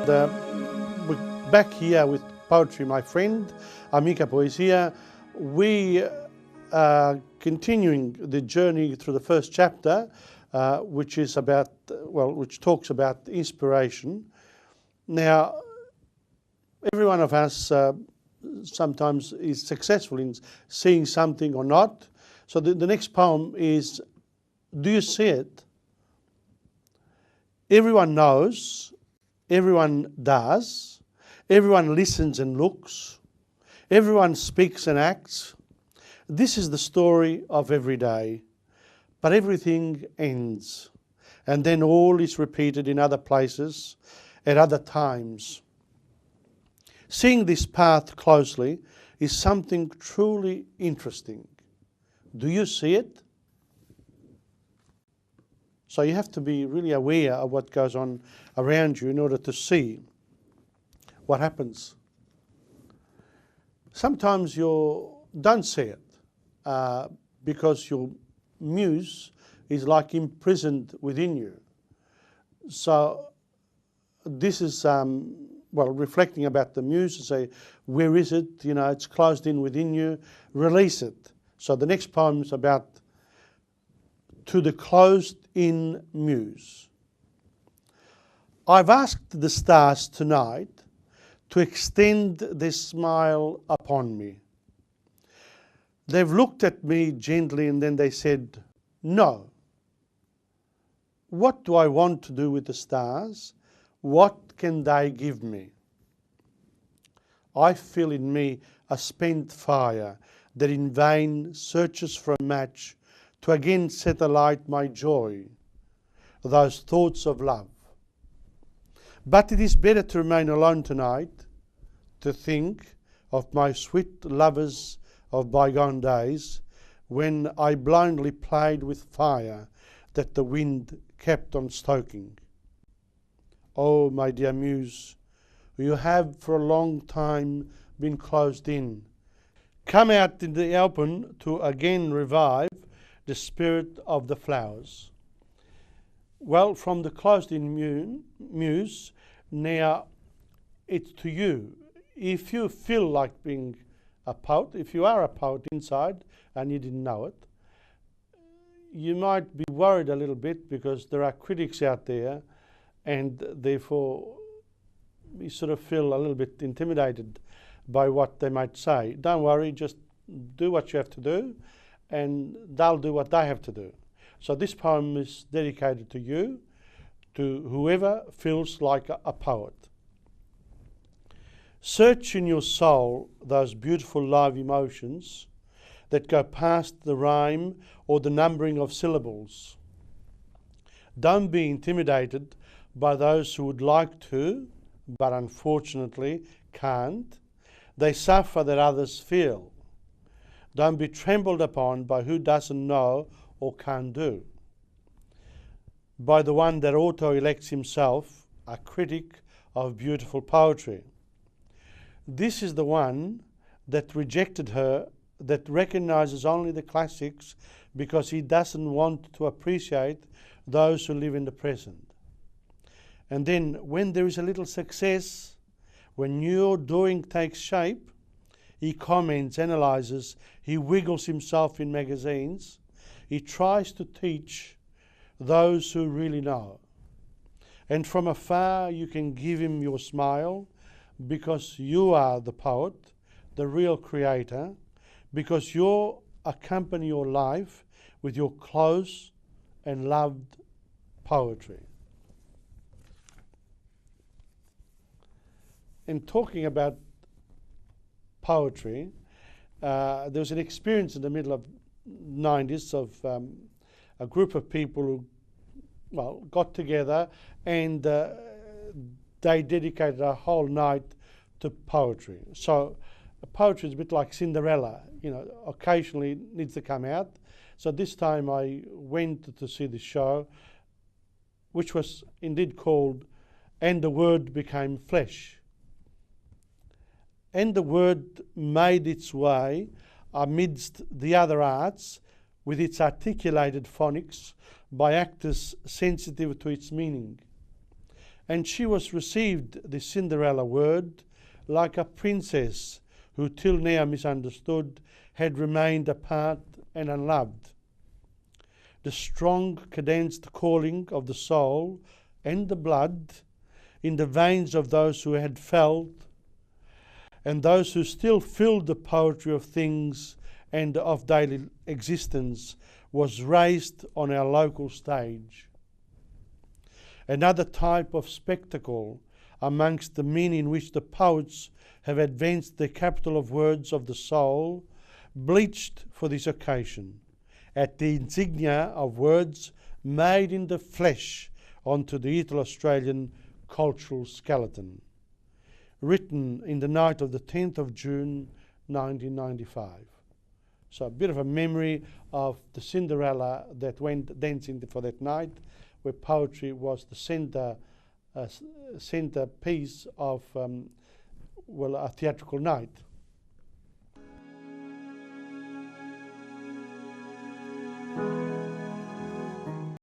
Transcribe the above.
We're back here with poetry, my friend, Amica Poesia. We are continuing the journey through the first chapter, which talks about inspiration. Now, every one of us sometimes is successful in seeing something or not. So the next poem is, do you see it? Everyone knows, everyone does, everyone listens and looks, everyone speaks and acts. This is the story of every day, but everything ends, and then all is repeated in other places at other times. Seeing this path closely is something truly interesting. Do you see it? So you have to be really aware of what goes on around you in order to see what happens. Sometimes you don't see it because your muse is like imprisoned within you. So this is reflecting about the muse to say, where is it? You know, it's closed in within you. Release it. So the next poem is about to the closed-in muse. I've asked the stars tonight to extend their smile upon me. They've looked at me gently and then they said, no. What do I want to do with the stars? What can they give me? I feel in me a spent fire that in vain searches for a match to again set alight my joy, those thoughts of love. But it is better to remain alone tonight, to think of my sweet lovers of bygone days, when I blindly played with fire that the wind kept on stoking. Oh, my dear muse, you have for a long time been closed in. Come out in the open to again revive the spirit of the flowers. Well, from the closed-in muse, now it's to you. If you feel like being a poet, if you are a poet inside and you didn't know it, you might be worried a little bit because there are critics out there, and therefore you sort of feel a little bit intimidated by what they might say. Don't worry, just do what you have to do, and they'll do what they have to do. So this poem is dedicated to you, to whoever feels like a poet. Search in your soul those beautiful live emotions that go past the rhyme or the numbering of syllables. Don't be intimidated by those who would like to, but unfortunately can't. They suffer that others feel. Don't be trembled upon by who doesn't know or can't do. By the one that auto-elects himself a critic of beautiful poetry. This is the one that rejected her, that recognizes only the classics because he doesn't want to appreciate those who live in the present. And then when there is a little success, when your doing takes shape, he comments, analyzes, he wiggles himself in magazines. He tries to teach those who really know. And from afar you can give him your smile because you are the poet, the real creator, because you accompany your life with your close and loved poetry. In talking about poetry, there was an experience in the middle of 90s of a group of people who got together and they dedicated a whole night to poetry. So poetry is a bit like Cinderella, occasionally it needs to come out. So this time I went to see the show, which was indeed called And the Word Became Flesh. And the word made its way amidst the other arts with its articulated phonics by actors sensitive to its meaning. And she was received the Cinderella word like a princess who till now misunderstood had remained apart and unloved. The strong cadenced calling of the soul and the blood in the veins of those who had felt and those who still filled the poetry of things and of daily existence was raised on our local stage. Another type of spectacle amongst the men in which the poets have advanced the capital of words of the soul, bleached for this occasion, at the insignia of words made in the flesh onto the Italo-Australian cultural skeleton, written in the night of the 10th of June 1995. So a bit of a memory of the Cinderella that went dancing for that night, where poetry was the centre piece of a theatrical night.